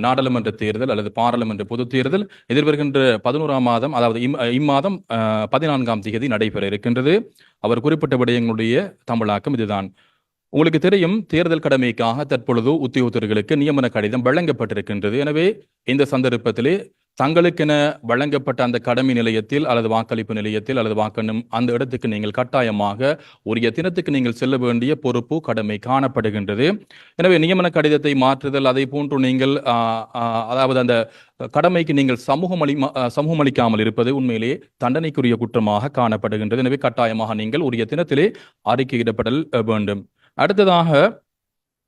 நாடாளுமன்ற தேர்தல் அல்லது பாராளுமன்ற பொதுத் தேர்தல் எதிர்வருகின்ற 11ஆம் மாதம், அதாவது இம்மாதம் 14ஆம் தேதி நடைபெற இருக்கின்றது. அவர் குறிப்பிட்ட விடயங்களுடைய தமிழாக்கம் இதுதான். உங்களுக்கு தெரியும், தேர்தல் கடமைக்காக தற்பொழுது உத்தியோகத்தர்களுக்கு நியமன கடிதம் வழங்கப்பட்டிருக்கின்றது. எனவே இந்த சந்தர்ப்பத்திலே தங்களுக்கென வழங்கப்பட்ட அந்த கடமை நிலையத்தில் அல்லது வாக்களிப்பு நிலையத்தில் அல்லது வாக்கெண்ணும் அந்த இடத்துக்கு நீங்கள் கட்டாயமாக உரிய தினத்துக்கு நீங்கள் செல்ல வேண்டிய பொறுப்பு, கடமை காணப்படுகின்றது. எனவே நியமன கடிதத்தை மாற்றுதல், அதை போன்று நீங்கள் அதாவது அந்த கடமைக்கு நீங்கள் சமூகமளிக்காமல் இருப்பது உண்மையிலே தண்டனைக்குரிய குற்றமாக காணப்படுகின்றது. எனவே கட்டாயமாக நீங்கள் உரிய தினத்திலே அறிக்கையிடப்படல் வேண்டும். அடுத்ததாக,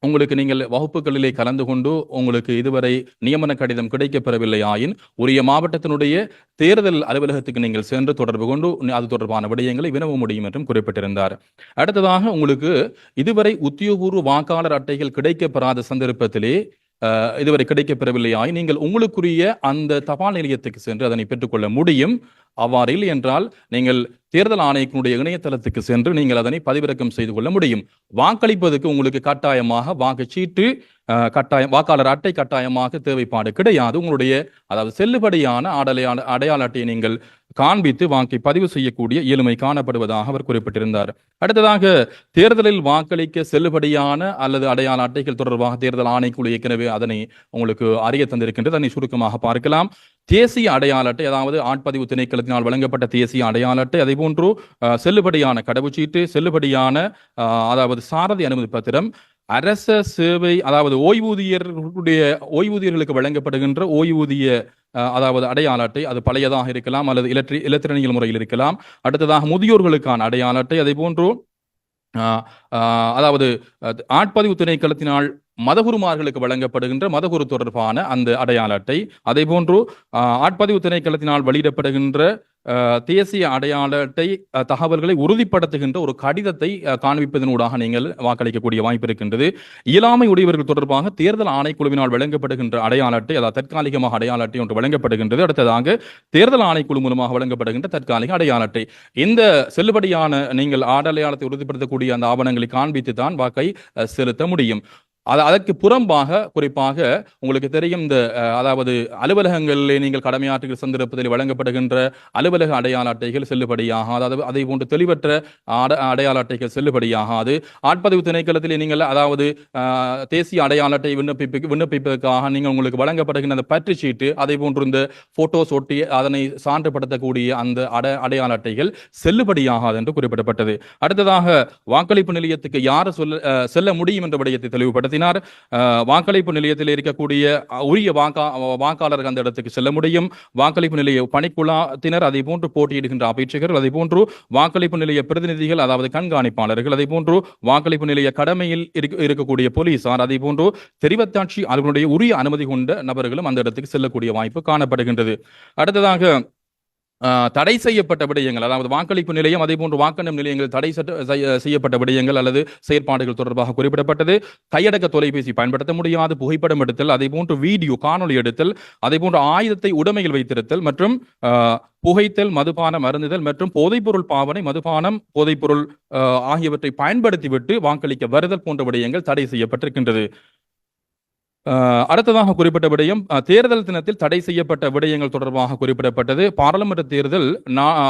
உங்களுக்கு நீங்கள் வகுப்புகளிலே கலந்து கொண்டு உங்களுக்கு இதுவரை நியமன கடிதம் கிடைக்கப்பெறவில்லை ஆயின் உரிய மாவட்டத்தினுடைய தேர்தல் அலுவலகத்துக்கு நீங்கள் சென்று தொடர்பு கொண்டு அது தொடர்பான விடயங்களை வினவ முடியும் என்றும் குறிப்பிட்டிருந்தார். அடுத்ததாக, உங்களுக்கு இதுவரை உத்தியோகபூர்வ வாக்காளர் அட்டைகள் கிடைக்கப்பெறாத சந்தர்ப்பத்திலே இதுவரை கிடைக்கப்பெறவில்லை ஆயின் நீங்கள் உங்களுக்குரிய அந்த தபால் நிலையத்துக்கு சென்று அதனை பெற்றுக்கொள்ள முடியும். அவ்வாறு இல்லை என்றால் நீங்கள் தேர்தல் ஆணையத்தினுடைய இணையதளத்துக்கு சென்று நீங்கள் அதனை பதிவிறக்கம் செய்து கொள்ள முடியும். வாக்களிப்பதற்கு உங்களுக்கு கட்டாயமாக வாக்குச்சீட்டு வாக்காளர் அட்டை கட்டாயமாக தேவைப்பாடு கிடையாது. உங்களுடைய அதாவது செல்லுபடியான அடையாள அட்டையை நீங்கள் காண்பித்து வாக்கை பதிவு செய்யக்கூடிய இயலுமை காணப்படுவதாக அவர் குறிப்பிட்டிருந்தார். அடுத்ததாக, தேர்தலில் வாக்களிக்க செல்லுபடியான அல்லது அடையாள அட்டைகள் தொடர்பாக தேர்தல் ஆணைக்குழு ஏற்கனவே அதனை உங்களுக்கு அறிய தந்திருக்கின்றது. அதனை சுருக்கமாக பார்க்கலாம். தேசிய அடையாள அட்டை, அதாவது ஆட்பதிவு திணைக்களத்தினால் வழங்கப்பட்ட தேசிய அடையாள அட்டை, அதே போன்று செல்லுபடியான கடவுச்சீட்டு, செல்லுபடியான அதாவது சாரதி அனுமதி பத்திரம், அரச சேவை அதாவது ஓய்வூதியர்களுக்கு வழங்கப்படுகின்ற ஓய்வூதிய அதாவது அடையாள அட்டை, அது பழையதாக இருக்கலாம் அல்லது இலத்திரனியல் முறையில் இருக்கலாம். அடுத்ததாக, முதியோர்களுக்கான அடையாள அட்டை, அதே போன்று அதாவது ஆட்பதிவு திணைக்களத்தினால் மதகுருமார்களுக்கு வழங்கப்படுகின்ற மதகுரு தொடர்பான அந்த அடையாள அட்டை, அதே போன்று ஆட்பதிவு திணைக்களத்தினால் வெளியிடப்படுகின்ற தேசிய அடையாள அட்டை தகவல்களை உறுதிப்படுத்துகின்ற ஒரு கடிதத்தை காண்பிப்பதனூடாக நீங்கள் வாக்களிக்கக்கூடிய வாய்ப்பு இருக்கின்றது. இயலாமை உடையவர்கள் தொடர்பாக தேர்தல் ஆணைக்குழுவினால் வழங்கப்படுகின்ற அடையாள அட்டை, அதாவது தற்காலிகமாக அடையாள அட்டை ஒன்று வழங்கப்படுகின்றது. அடுத்ததாக, தேர்தல் ஆணைக்குழு மூலமாக வழங்கப்படுகின்ற தற்காலிக அடையாள அட்டை. இந்த செல்லுபடியான நீங்கள் அடையாளத்தை உறுதிப்படுத்தக்கூடிய அந்த ஆவணங்களை காண்பித்து தான் வாக்கை செலுத்த முடியும். அதற்கு புறம்பாக, குறிப்பாக உங்களுக்கு தெரியும், இந்த அதாவது அலுவலகங்களிலே நீங்கள் கடமையாற்றுகிற சந்தர்ப்பத்தில் வழங்கப்படுகின்ற அலுவலக அடையாள அட்டைகள் செல்லுபடியாகாது. அதாவது அதை போன்று தெளிவற்ற அடையாள அட்டைகள் செல்லுபடியாகாது. ஆட்பதிவு திணைக்களத்திலே நீங்கள் அதாவது தேசிய அடையாள அட்டை விண்ணப்பிப்பதற்காக நீங்கள் உங்களுக்கு வழங்கப்படுகின்ற அந்த பற்று சீட்டு, அதை போன்று இந்த போட்டோஸ் ஒட்டி அதனை சான்றுபடுத்தக்கூடிய அந்த அடையாள அட்டைகள் செல்லுபடியாகாது என்று குறிப்பிடப்பட்டது. அடுத்ததாக, வாக்களிப்பு நிலையத்துக்கு யார் செல்ல முடியும் என்ற விடயத்தை தெளிவுபடுத்த வாக்களிப்பு நிலையத்தில் இருக்கக்கூடிய உரிய வாக்காளர்கள் அந்த இடத்துக்கு செல்ல முடியும். வாக்களிப்பு நிலைய பணிக்குழாத்தினர், அதை போன்று போட்டியிடுகின்ற அபேட்சகர்கள், அதை போன்று வாக்களிப்பு நிலைய பிரதிநிதிகள் அதாவது கண்காணிப்பாளர்கள், அதை போன்று வாக்களிப்பு நிலைய கடமையில் இருக்கக்கூடிய போலீசார், அதை போன்று தெரிவத்தாட்சி அவர்களுடைய உரிய அனுமதி கொண்ட நபர்களும் அந்த இடத்துக்கு செல்லக்கூடிய வாய்ப்பு காணப்படுகின்றது. அடுத்ததாக, தடை செய்யப்பட்ட விடயங்கள், அதாவது வாக்களிப்பு நிலையம் அதே போன்று வாக்கெண்ணும் நிலையங்கள் தடை செய்யப்பட்ட விடயங்கள் அல்லது செயற்பாடுகள் தொடர்பாக குறிப்பிடப்பட்டது. கையடக்க தொலைபேசி பயன்படுத்த முடியாது, புகைப்படம் எடுத்தல், அதே போன்று வீடியோ காணொலி எடுத்தல், அதே போன்று ஆயுதத்தை உடைமையில் வைத்திருத்தல் மற்றும் புகைத்தல், மதுபானம் அருந்துதல் மற்றும் போதைப்பொருள் பாவனை, மதுபானம், போதைப்பொருள் ஆகியவற்றை பயன்படுத்திவிட்டு வாக்களிக்க வருதல் போன்ற விடயங்கள் தடை செய்யப்பட்டிருக்கின்றது. அடுத்ததாக குறிப்பிட்ட விடயம், தேர்தல் தினத்தில் தடை செய்யப்பட்ட விடயங்கள் தொடர்பாக குறிப்பிடப்பட்டது. பாராளுமன்ற தேர்தல்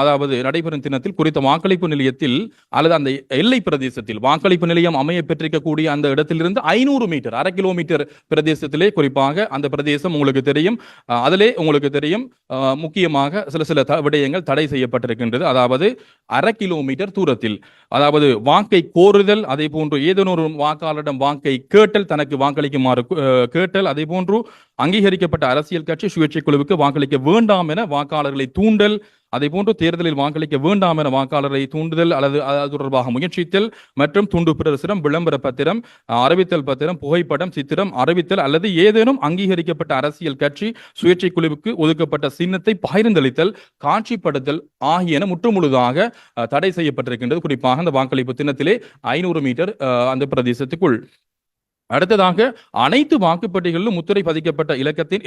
அதாவது நடைபெறும் தினத்தில் குறித்த வாக்களிப்பு நிலையத்தில் அல்லது அந்த எல்லை பிரதேசத்தில் வாக்களிப்பு நிலையம் அமைய பெற்றிருக்கக்கூடிய அந்த இடத்திலிருந்து 500 மீட்டர், 1/2 கிலோமீட்டர் பிரதேசத்திலே, குறிப்பாக அந்த பிரதேசம் உங்களுக்கு தெரியும், அதிலே உங்களுக்கு தெரியும் முக்கியமாக சில விடயங்கள் தடை செய்யப்பட்டிருக்கின்றது. அதாவது 1/2 கிலோமீட்டர் தூரத்தில், அதாவது வாக்கை கோருதல், அதே போன்று ஏதேனும் ஒரு வாக்காளரிடம் வாக்கை கேட்டல், தனக்கு வாக்களிக்குமாறு கேட்டல், அதே போன்று அங்கீகரிக்கப்பட்ட அரசியல் கட்சி சுயேட்சை குழுவுக்கு வாக்களிக்க வேண்டாம் என வாக்காளர்களை தூண்டல், அதே போன்று தேர்தலில் வாக்களிக்க வேண்டாம் என வாக்காளரை தூண்டுதல் அல்லது அது தொடர்பாக முயற்சித்தல் மற்றும் துண்டு பிரசுரம், விளம்பர பத்திரம், அறிவித்தல் பத்திரம், புகைப்படம், சித்திரம், அறிவித்தல் அல்லது ஏதேனும் அங்கீகரிக்கப்பட்ட அரசியல் கட்சி சுயேட்சை குழுவுக்கு ஒதுக்கப்பட்ட சின்னத்தை பகிர்ந்தளித்தல், காட்சிப்படுத்தல் ஆகியன முற்றுமுழுதாக தடை செய்யப்பட்டிருக்கின்றது. குறிப்பாக அந்த வாக்களிப்பு தினத்திலே 500 மீட்டர் அந்த பிரதேசத்துக்குள். அடுத்ததாக அனைத்து வாக்குப்பட்டிகளிலும் முத்திரை பதிக்கப்பட்ட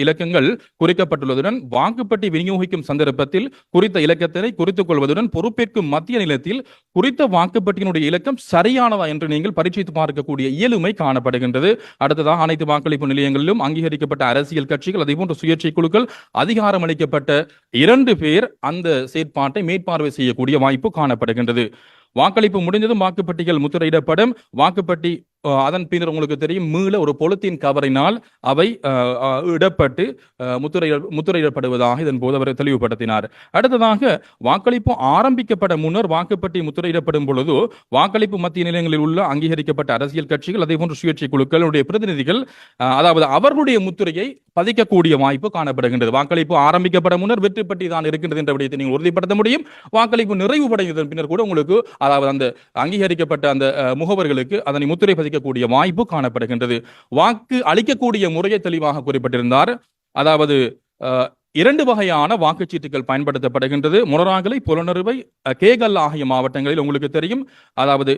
இலக்கங்கள் குறிக்கப்பட்டுள்ளதுடன் வாக்குப்பட்டி விநியோகிக்கும் சந்தர்ப்பத்தில் குறித்த இலக்கத்தினை குறித்துக் கொள்வதுடன் பொறுப்பேற்கும் மத்திய நிலையத்தில் குறித்த வாக்குப்பட்டியினுடைய இலக்கம் சரியானதா என்று நீங்கள் பரீட்சித்து பார்க்கக்கூடிய இயலுமை காணப்படுகின்றது. அடுத்ததாக அனைத்து வாக்களிப்பு நிலையங்களிலும் அங்கீகரிக்கப்பட்ட அரசியல் கட்சிகள் அதேபோன்ற சுயேட்சை குழுக்கள் அதிகாரம் அளிக்கப்பட்ட 2 பேர் அந்த செயற்பாட்டை மேற்பார்வை செய்யக்கூடிய வாய்ப்பு காணப்படுகின்றது. வாக்களிப்பு முடிந்ததும் வாக்குப்பட்டிகள் முத்திரையிடப்படும். வாக்குப்பட்டி அதன் பின்னர் உங்களுக்கு தெரியும் மீள ஒரு பொலித்தீன் கவரினால் அவை இடப்பட்டு முத்திரையிடப்படுவதாக இதன் போது அவர் தெளிவுபடுத்தினார். அடுத்ததாக வாக்களிப்பு ஆரம்பிக்கப்பட்ட முன்னர் வாக்குப்பட்டி முத்திரையிடப்படும் பொழுது வாக்களிப்பு மத்திய நிலையங்களில் உள்ள அங்கீகரிக்கப்பட்ட அரசியல் கட்சிகள் அதே போன்ற சுயேட்சை குழுக்களுடைய பிரதிநிதிகள் அதாவது அவர்களுடைய முத்திரையை பதிக்கக்கூடிய வாய்ப்பு காணப்படுகின்றது. வாக்களிப்பு ஆரம்பிக்கப்பட முன்னர் வெற்றிப்பட்டி தான் இருக்கின்றது என்ற விடயத்தை நீங்கள் உறுதிப்படுத்த முடியும். வாக்களிப்பு நிறைவுபடைந்ததன் பின்னர் கூட உங்களுக்கு அதாவது அந்த அங்கீகரிக்கப்பட்ட அந்த முகவர்களுக்கு அதனை முத்திரை பதிக்கக்கூடிய வாய்ப்பு காணப்படுகின்றது. வாக்கு அளிக்கக்கூடிய முறையை தெளிவாக குறிப்பிட்டிருந்தார். அதாவது 2 வகையான வாக்குச்சீட்டுகள் பயன்படுத்தப்படுகின்றது. மொனராகலை, புலனறுவை, கேகல் ஆகிய மாவட்டங்களில் உங்களுக்கு தெரியும் அதாவது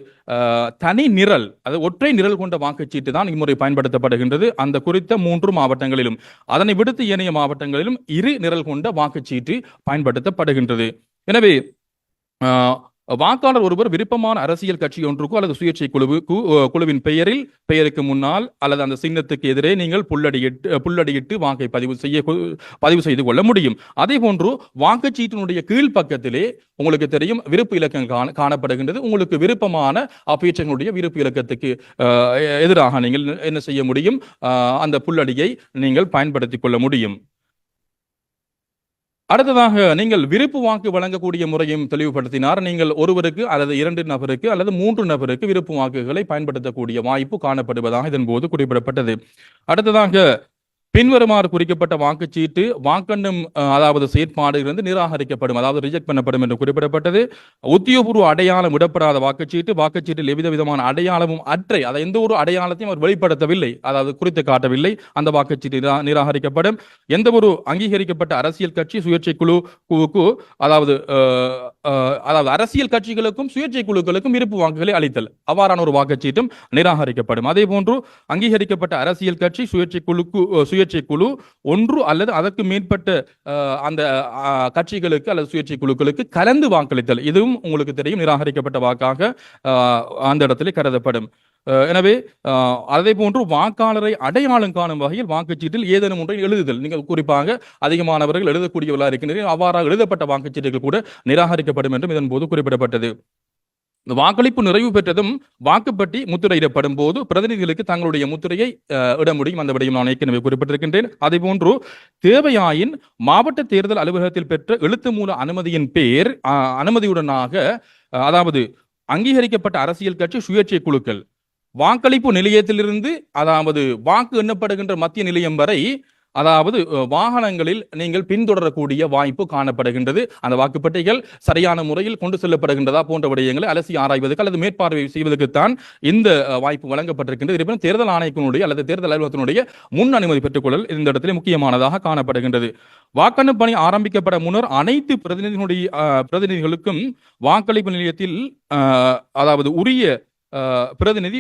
தனி நிரல் அது ஒற்றை நிரல் கொண்ட வாக்குச்சீட்டு தான் இம்முறை பயன்படுத்தப்படுகின்றது. அந்த குறித்த 3 மாவட்டங்களிலும் அதனை விடுத்து ஏனைய மாவட்டங்களிலும் 2 நிரல் கொண்ட வாக்குச்சீட்டு பயன்படுத்தப்படுகின்றது. எனவே வாக்காளர் ஒருவர் விருப்பமான அரசியல் கட்சி ஒன்றுக்கோ அல்லது சுயேட்சை குழுவின் பெயருக்கு முன்னால் அல்லது அந்த சின்னத்துக்கு எதிரே நீங்கள் புல்லடியிட்டு வாக்கை பதிவு செய்து கொள்ள முடியும். அதே போன்று வாக்குச்சீட்டினுடைய கீழ்ப்பக்கத்திலே உங்களுக்கு தெரியும் விருப்பு இலக்கம் காணப்படுகின்றது. உங்களுக்கு விருப்பமான அப்பேற்றங்களுடைய விருப்பு இலக்கத்துக்கு எதிராக நீங்கள் என்ன செய்ய முடியும், அந்த புல்லடியை நீங்கள் பயன்படுத்திக் கொள்ள முடியும். அடுத்ததாக நீங்கள் விருப்பு வாக்கு வழங்கக்கூடிய முறையும் தெளிவுபடுத்தினார். நீங்கள் ஒருவருக்கு அல்லது 2 நபருக்கு அல்லது 3 நபருக்கு விருப்பு வாக்குகளை பயன்படுத்தக்கூடிய வாய்ப்பு காணப்படுவதாக இதன் போது குறிப்பிடப்பட்டது. அடுத்ததாக பின்வருமாறு குறிக்கப்பட்ட வாக்குச்சீட்டு வாக்கெண்ணும் அதாவது செயற்பாடுகளிலிருந்து நிராகரிக்கப்படும், அதாவது ரிஜெக்ட் பண்ணப்படும் என்று குறிப்பிடப்பட்டது. உத்தியோகபூர்வ அடையாளம் இடப்படாத வாக்குச்சீட்டில் எவ்வித விதமான அடையாளமும் அற்றை, அதை எந்த ஒரு அடையாளத்தையும் அவர் வெளிப்படுத்தவில்லை, அதாவது குறித்து காட்டவில்லை, அந்த வாக்குச்சீட்டு நிராகரிக்கப்படும். எந்த ஒரு அங்கீகரிக்கப்பட்ட அரசியல் கட்சி சுயேட்சை குழுவுக்கு அதாவது அரசியல் கட்சிகளுக்கும் சுயேட்சை குழுக்களுக்கும் விருப்பு வாக்குகளை அளித்தல், அவ்வாறான ஒரு வாக்குச்சீட்டும் நிராகரிக்கப்படும். அதே போன்று அங்கீகரிக்கப்பட்ட அரசியல் கட்சி சுயேட்சை குழு ஒன்று அல்லது அதற்கு மேற்பட்ட அந்த கட்சிகளுக்கு அல்லது சுயேட்சை குழுக்களுக்கு கலந்து வாக்களித்தல், இதுவும் உங்களுக்கு தெரியும் நிராகரிக்கப்பட்ட வாக்காக அந்த இடத்திலே கருதப்படும். எனவே அதே போன்று வாக்காளரை அடையாளம் காணும் வகையில் வாக்குச்சீட்டில் ஏதேனும் ஒன்றை எழுதுதல், நீங்கள் குறிப்பாக அதிகமானவர்கள் எழுதக்கூடியவர்களாக இருக்கின்றனர், அவ்வாறாக எழுதப்பட்ட வாக்குச்சீட்டுகள் கூட நிராகரிக்கப்படும் என்றும் இதன் போது குறிப்பிடப்பட்டது. வாக்களிப்பு நிறைவு பெற்றதும் வாக்குப்பட்டி முத்திரையிடப்படும் போது பிரதிநிதிகளுக்கு தங்களுடைய முத்திரையை இட முடியும். அந்த விடயம் நான் ஏற்கனவே குறிப்பிட்டிருக்கின்றேன். அதே போன்று தேவையாயின் மாவட்ட தேர்தல் அலுவலகத்தில் பெற்ற எழுத்து மூல அனுமதியுடனாக அதாவது அங்கீகரிக்கப்பட்ட அரசியல் கட்சி சுயேட்சை குழுக்கள் வாக்களிப்பு நிலையத்திலிருந்து அதாவது வாக்கு எண்ணப்படுகின்ற மத்திய நிலையம் வரை அதாவது வாகனங்களில் நீங்கள் பின்தொடரக்கூடிய வாய்ப்பு காணப்படுகின்றது. அந்த வாக்குப்பட்டிகள் சரியான முறையில் கொண்டு செல்லப்படுகின்றதா போன்ற விடயங்களை அலசி ஆராய்வதற்கு அல்லது மேற்பார்வை செய்வதற்குத்தான் இந்த வாய்ப்பு வழங்கப்பட்டிருக்கின்றது. இருப்பினும் தேர்தல் ஆணையத்தினுடைய அல்லது தேர்தல் அலுவலகத்தினுடைய முன் அனுமதி பெற்றுக்கொள்ளல் இந்த இடத்திலே முக்கியமானதாக காணப்படுகின்றது. வாக்கெண்ணும் பணி ஆரம்பிக்கப்பட முன்னர் அனைத்து பிரதிநிதிகளுக்கும் வாக்களிப்பு நிலையத்தில் அதாவது உரிய பிரதிநிதி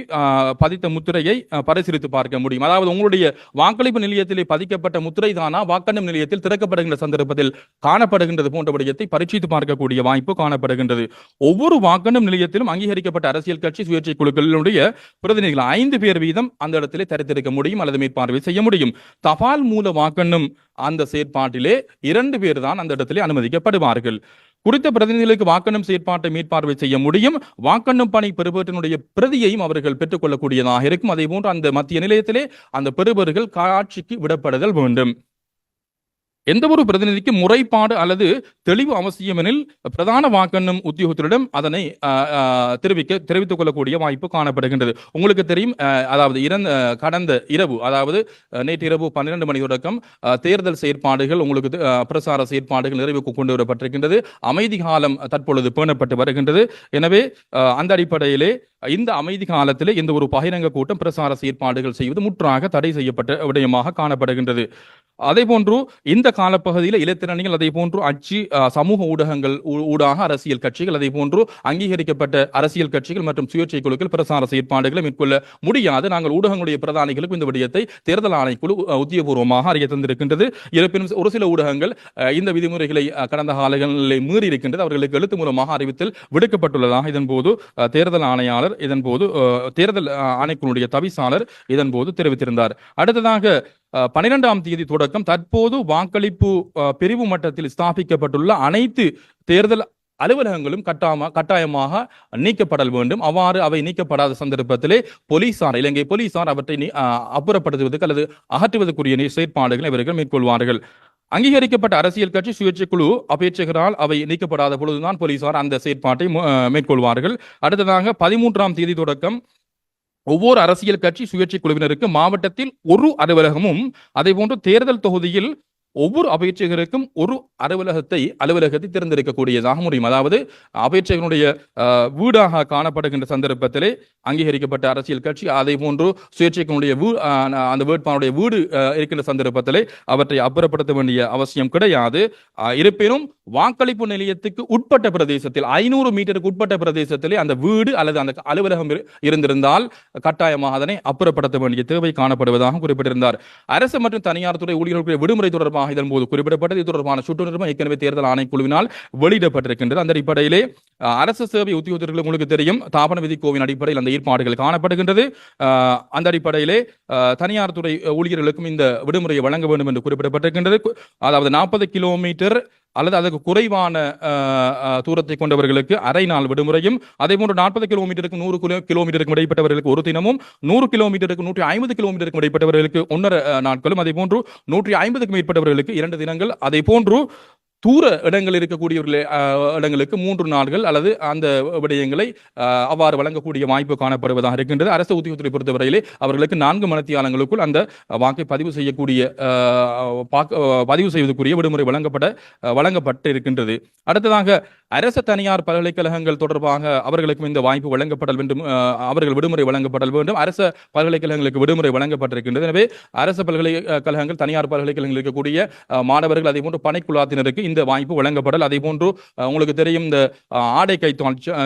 பதித்த முத்திரையை பரிசீலித்து பார்க்க முடியும். அதாவது உங்களுடைய வாக்களிப்பு நிலையத்திலே பதிக்கப்பட்ட முத்திரை தானா வாக்கெண்ணும் நிலையத்தில் திறக்கப்படுகின்ற சந்தர்ப்பத்தில் காணப்படுகின்றது போன்ற விடயத்தை பரிசீலித்து பார்க்கக்கூடிய வாய்ப்பு காணப்படுகின்றது. ஒவ்வொரு வாக்கெண்ணும் நிலையத்திலும் அங்கீகரிக்கப்பட்ட அரசியல் கட்சி சுயேட்சை குழுக்களுடைய பிரதிநிதிகள் 5 பேர் வீதம் அந்த இடத்திலே தரித்திருக்க முடியும் அல்லது மேற்பார்வை செய்ய முடியும். தபால் மூல வாக்கெண்ணும் அந்த செயற்பாட்டிலே 2 பேர் தான் அந்த இடத்திலே அனுமதிக்கப்படுவார்கள். குறித்த பிரதிநிதிகளுக்கு வாக்கெண்ணும் செயற்பாட்டை மேற்பார்வை செய்ய முடியும். வாக்கெண்ணும் பணி பெறுபவற்றினுடைய பிரதியையும் அவர்கள் பெற்றுக் கொள்ளக்கூடியதாக இருக்கும். அதே போன்று அந்த மத்திய நிலையத்திலே அந்த பெறுபவர்கள் காட்சிக்கு விடப்படுதல் வேண்டும். எந்த ஒரு பிரதிநிதிக்கு முறைப்பாடு அல்லது தெளிவு அவசியம் எனில் பிரதான வாக்கெண்ணும் உத்தியோகத்திடம் அதனை தெரிவித்துக் கொள்ளக்கூடிய வாய்ப்பு காணப்படுகின்றது. உங்களுக்கு தெரியும் அதாவது கடந்த இரவு அதாவது நேற்று இரவு 12 மணி தொடக்கம் தேர்தல் செயற்பாடுகள் உங்களுக்கு பிரசார செயற்பாடுகள் நிறைவுக்கு கொண்டு வரப்பட்டிருக்கின்றது. அமைதி காலம் தற்பொழுது பேணப்பட்டு வருகின்றது. எனவே அந்த அடிப்படையிலே இந்த அமைதி காலத்திலே எந்த ஒரு பகிரங்க கூட்டம் பிரசார செயற்பாடுகள் செய்வது முற்றாக தடை செய்யப்பட்ட விடயமாக காணப்படுகின்றது. அதே போன்று இந்த காலப்பகுதியில் இலத்திரனியல் அதே போன்று அச்சு சமூக ஊடகங்கள் ஊடாக அரசியல் கட்சிகள் அதே போன்று அங்கீகரிக்கப்பட்ட அரசியல் கட்சிகள் மற்றும் சுயேட்சை குழுக்கள் பிரசார செயற்பாடுகளை மேற்கொள்ள முடியாது. நாங்கள் ஊடகங்களுடைய பிரதானிகளுக்கும் இந்த விடயத்தை தேர்தல் ஆணைக்குழு உத்தியபூர்வமாக அறிய தந்திருக்கின்றது. இருப்பினும் ஒரு சில ஊடகங்கள் இந்த விதிமுறைகளை கடந்த காலங்களில் மீறி இருக்கின்றது. அவர்களுக்கு எழுத்து மூலமாக அறிவித்தல் விடுக்கப்பட்டுள்ளதாக இதன்போது தேர்தல் ஆணையாளர் இதன்போது தேர்தல் ஆணைக்குழுடைய தவிசாளர் இதன்போது தெரிவித்திருந்தார். அடுத்ததாக 12ஆம் தேதி தொடக்கம் தற்போது வாக்களிப்பு பிரிவு மட்டத்தில் ஸ்தாபிக்கப்பட்டுள்ள அனைத்து தேர்தல் அலுவலகங்களும் கட்டாயமாக நீக்கப்படல் வேண்டும். அவ்வாறு அவை நீக்கப்படாத சந்தர்ப்பத்திலே போலீசார் இலங்கை போலீசார் அவற்றை அப்புறப்படுத்துவதற்கு அல்லது அகற்றுவதற்குரிய செயற்பாடுகளை இவர்கள் மேற்கொள்வார்கள். அங்கீகரிக்கப்பட்ட அரசியல் கட்சி சுயேட்சை குழு அபேட்சகரால் அவை நீக்கப்படாத பொழுதுதான் போலீசார் அந்த செயற்பாட்டை மேற்கொள்வார்கள். அடுத்ததாக 13ஆம் தேதி தொடக்கம் ஒவ்வொரு அரசியல் கட்சி சுயேட்சை குழுவினருக்கு மாவட்டத்தில் ஒரு அலுவலகமும் அதே போன்று தேர்தல் தொகுதியில் ஒவ்வொரு அபேட்சகருக்கும் ஒரு அலுவலகத்தை திறந்திருக்கக்கூடியதாக முடியும். அதாவது அபேட்சகனுடைய வீடாக காணப்படுகின்ற சந்தர்ப்பத்திலே அங்கீகரிக்கப்பட்ட அரசியல் கட்சி அதே போன்று சுயேட்சைகளுடைய அந்த வேட்பாளருடைய வீடு இருக்கின்ற சந்தர்ப்பத்திலே அவற்றை அப்புறப்படுத்த வேண்டிய அவசியம் கிடையாது. இருப்பினும் வாக்களிப்பு நிலையத்துக்கு உட்பட்ட பிரதேசத்தில் 500 மீட்டருக்கு உட்பட்ட பிரதேசத்திலே அந்த வீடு அல்லது அந்த அலுவலகம் இருந்திருந்தால் கட்டாயமாக அதனை அப்புறப்படுத்த வேண்டிய தேவை காணப்படுவதாக குறிப்பிட்டிருந்தார். அரசு மற்றும் தனியார் துறை ஊழியர்களுடைய விடுமுறை தொடர்பாக இதன்போது குறிப்பிடப்பட்டது. இது தொடர்பான சுற்றுநிறுவனம் ஏற்கனவே தேர்தல் ஆணைக்குழுவினால் வெளியிடப்பட்டிருக்கின்றது. அந்த அடிப்படையிலே அரசு சேவை உத்தியோகத்தர்கள் உங்களுக்கு தெரியும் தாபன விதிக்கோவின் அடிப்படையில் அந்த ஏற்பாடுகள் காணப்படுகின்றது. அந்த அடிப்படையிலே தனியார் துறை ஊழியர்களுக்கும் இந்த விடுமுறையை வழங்க வேண்டும் என்று குறிப்பிடப்பட்டிருக்கின்றது. அதாவது 40 கிலோமீட்டர் அல்லது அதற்கு குறைவான தூரத்தை கொண்டவர்களுக்கு அரை நாள் விடுமுறையும் அதே போன்று 40 கிலோமீட்டருக்கு 100 கிலோமீட்டருக்கு இடைப்பட்டவர்களுக்கு ஒரு தினமும் 100 கிலோமீட்டருக்கு 150 கிலோமீட்டருக்கு இடைப்பட்டவர்களுக்கு 1.5 நாட்களும் அதே போன்று 150க்கும் மேற்பட்டவர்களுக்கு 2 தினங்கள் அதே போன்று தூர இடங்கள் இருக்கக்கூடிய இடங்களுக்கு 3 நாட்கள் அல்லது அந்த விடயங்களை அவ்வாறு வழங்கக்கூடிய வாய்ப்பு காணப்படுவதாக இருக்கின்றது. அரசு உத்தியோகத்தை பொறுத்தவரையிலே அவர்களுக்கு 4 மணித்தியாலங்களுக்குள் அந்த வாக்கை பதிவு செய்வதற்குரிய விடுமுறை வழங்கப்பட்டு இருக்கின்றது. அடுத்ததாக அரசு தனியார் பல்கலைக்கழகங்கள் தொடர்பாக அவர்களுக்கும் இந்த வாய்ப்பு வழங்கப்படல் வேண்டும். அவர்கள் விடுமுறை வழங்கப்படல் வேண்டும். அரசு பல்கலைக்கழகங்களுக்கு விடுமுறை வழங்கப்பட்டிருக்கின்றது. எனவே அரசு பல்கலைக்கழகங்கள் தனியார் பல்கலைக்கழகங்கள் இருக்கக்கூடிய மாணவர்கள் அதே போன்று பணிக்குழாத்தினருக்கு இந்த வாய்ப்பு வழங்கப்படல். அதே போன்று உங்களுக்கு தெரியும் இந்த ஆடை கை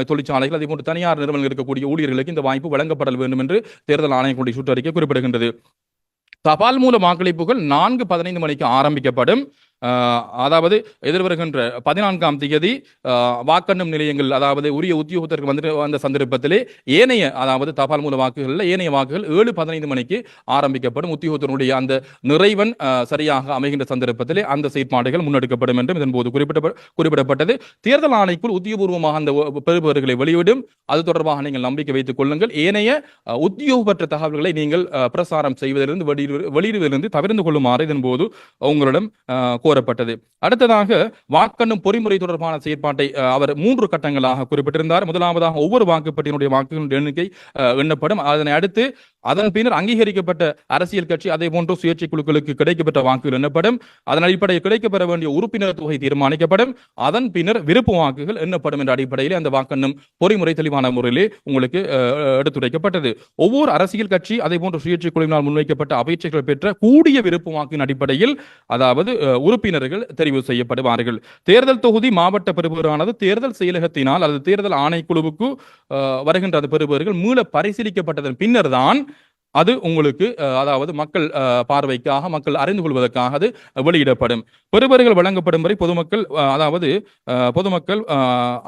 தொழிற்சாலைகள் அதே போன்று தனியார் நிறுவனங்கள் இருக்கக்கூடிய ஊழியர்களுக்கு இந்த வாய்ப்பு வழங்கப்படல் வேண்டும் என்று தேர்தல் ஆணையங்களுடைய சுற்றறிக்கை குறிப்பிடுகின்றது. தபால் மூல வாக்களிப்புகள் 4:15 மணிக்கு ஆரம்பிக்கப்படும். அதாவது எதிர்வருகின்ற 14ஆம் தேதி வாக்கெண்ணும் நிலையங்கள் அதாவது உரிய உத்தியோகத்திற்கு வந்த சந்தர்ப்பத்திலே ஏனைய அதாவது தபால் மூல வாக்குகளில் ஏனைய வாக்குகள் 7:15 மணிக்கு ஆரம்பிக்கப்படும். உத்தியோகத்தினுடைய அந்த நிறைவன் சரியாக அமைகின்ற சந்தர்ப்பத்திலே அந்த செயற்பாடுகள் முன்னெடுக்கப்படும் என்றும் இதன்போது குறிப்பிடப்பட்டது. தேர்தல் ஆணைக்குள் உத்தியோகபூர்வமாக அந்த பெறுபவர்களை வெளியிடும். அது தொடர்பாக நீங்கள் நம்பிக்கை வைத்துக் கொள்ளுங்கள். ஏனைய உத்தியோகப்பற்ற தகவல்களை நீங்கள் பிரசாரம் செய்வதிலிருந்து வெளியிடுவதிலிருந்து தவிர்த்து கொள்ளுமாறு இதன்போது உங்களிடம் கோரப்பட்டது. அடுத்ததாக வாக்கெண்ணும் பொறிமுறை தொடர்பான செயற்பாட்டை அவர் 3 கட்டங்களாக குறிப்பிட்டிருந்தார். முதலாவதாக ஒவ்வொரு வாக்குப்பட்டியினுடைய வாக்குகளின் எண்ணிக்கை எண்ணப்படும். அதனை அடுத்து அதன் பின்னர் அங்கீகரிக்கப்பட்ட அரசியல் கட்சி அதே போன்று சுயேட்சை குழுக்களுக்கு கிடைக்கப்பட்ட வாக்குகள் எண்ணப்படும். அதன் அடிப்படையில் கிடைக்கப்பெற வேண்டிய உறுப்பினர் தொகை தீர்மானிக்கப்படும். அதன் பின்னர் விருப்பு வாக்குகள் எண்ணப்படும் என்ற அடிப்படையில் அந்த வாக்கெண்ணும் பொறிமுறை தெளிவான முறையிலே உங்களுக்கு எடுத்துரைக்கப்பட்டது. ஒவ்வொரு அரசியல் கட்சி அதே போன்று சுயேட்சை குழுவினால் முன்வைக்கப்பட்ட அபேட்சைகள் பெற்ற கூடிய விருப்பு வாக்கின் அடிப்படையில் அதாவது உறுப்பினர்கள் தெரிவு செய்யப்படுவார்கள். தேர்தல் தொகுதி மாவட்ட பெறுபவரானது தேர்தல் செயலகத்தினால் அல்லது தேர்தல் ஆணைக்குழுவுக்கு வருகின்ற அந்த பெறுபவர்கள் மீள பரிசீலிக்கப்பட்டதன் பின்னர் தான் அது உங்களுக்கு அதாவது மக்கள் பார்வைக்காக மக்கள் அறிந்து கொள்வதற்காக அது வெளியிடப்படும். பெறுபவர்கள் வழங்கப்படும் வரை பொதுமக்கள்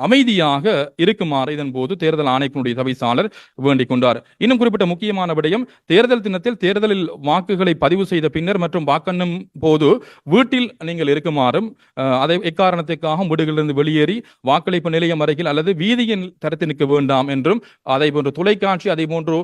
அமைதியாக இருக்குமாறு இதன் போது தேர்தல் ஆணைக்குழுடைய தவிசாளர் வேண்டிக் கொண்டார். இன்னும் குறிப்பிட்ட முக்கியமான விடயம் தேர்தல் தினத்தில் தேர்தலில் வாக்குகளை பதிவு செய்த பின்னர் மற்றும் வாக்கெண்ணும் போது வீட்டில் நீங்கள் இருக்குமாறும் அதை எக்காரணத்துக்காக வீடுகளிலிருந்து வெளியேறி வாக்களிப்பு நிலையம் அருகில் அல்லது வீதியின் தரத்து நிற்க வேண்டாம் என்றும் அதே போன்று தொலைக்காட்சி அதே போன்று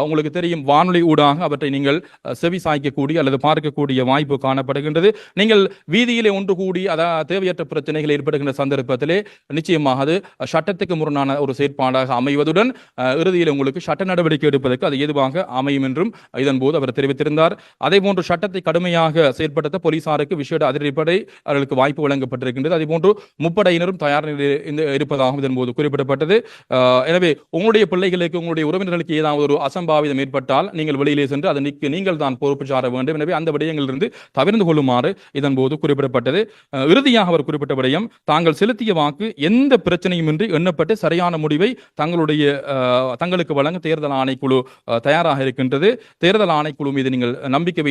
உங்களுக்கு தெரியும் வானொலி ஊடாக அவற்றை நீங்கள் செவி சாய்க்கக்கூடிய அல்லது பார்க்கக்கூடிய வாய்ப்பு காணப்படுகின்றது. நீங்கள் வீதியிலே ஒன்று கூடி தேவையற்ற பிரச்சனைகள் ஏற்படுகின்ற சந்தர்ப்பத்திலே நிச்சயமாக அது சட்டத்துக்கு முரணான ஒரு செயற்பாடாக அமைவதுடன் இறுதியில் உங்களுக்கு சட்ட நடவடிக்கை எடுப்பதற்கு அது ஏதுவாக அமையும் என்றும் இதன் போது அவர் தெரிவித்திருந்தார். அதே போன்று சட்டத்தை கடுமையாக செயற்படுத்த போலீசாருக்கு விசேட அதிரடிப்படை அவர்களுக்கு வாய்ப்பு வழங்கப்பட்டிருக்கின்றது. அதே போன்று முப்படையினரும் தயார் நிலையில் இருப்பதாகவும் இதன் போது குறிப்பிடப்பட்டது. எனவே உங்களுடைய பிள்ளைகளுக்கு உங்களுடைய உறவினர்களுக்கு ஏதாவது ஒரு அசம்பாவிதம் ஏற்பட்டால் இருந்தால் நீங்கள் வெளியிலே சென்று அதற்கு நீங்கள் தான் பொறுப்பு சார வேண்டும். எனவே அந்த விடயங்களிலிருந்து தவிர்த்து கொள்ளுமாறு இதன் போது குறிப்பிடப்பட்டது. இறுதியாக அவர் குறிப்பிட்ட விடயம், தாங்கள் செலுத்திய வாக்கு எந்த பிரச்சனையுமின்றி எண்ணப்பட்டு சரியான முடிவை தங்களுக்கு வழங்க தேர்தல் ஆணைக்குழு தயாராக இருக்கின்றது. தேர்தல் ஆணைக்குழு மீது நீங்கள் நம்பிக்கை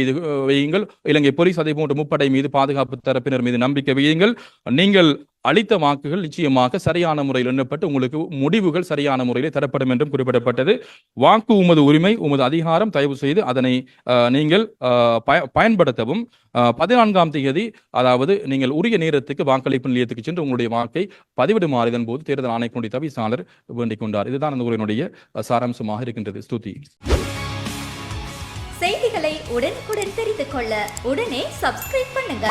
வையுங்கள். இலங்கை போலீஸ் அதே போன்று முப்படை மீது, பாதுகாப்பு தரப்பினர் மீது நம்பிக்கை வையுங்கள். நீங்கள் அளித்த வாக்குகள் நிச்சயமாக சரியான முறையில் எண்ணப்பட்டு உங்களுக்கு முடிவுகள் சரியான முறையில் தரப்படும் என்றும் குறிப்பிடப்பட்டது. வாக்கு உமது உரிமை, உமது அதிகாரம், தயவு செய்து அதனை நீங்கள் பயன்படுத்தவும். 14ஆம் தேதி அதாவது நீங்கள் உரிய நேரத்துக்கு வாக்களிப்பு நிலையத்துக்கு சென்று உங்களுடைய வாக்கை பதிவிடுமாறு இதன் போது தேர்தல் ஆணைக்குழுவின் தவிசாளர் வேண்டிக் கொண்டார். இதுதான் அந்த உரையினுடைய சாராம்சமாக இருக்கின்றது. ஸ்துதி. செய்திகளை உடனுக்குடன் தெரிந்து கொள்ள உடனே சப்ஸ்கிரைப் பண்ணுங்க.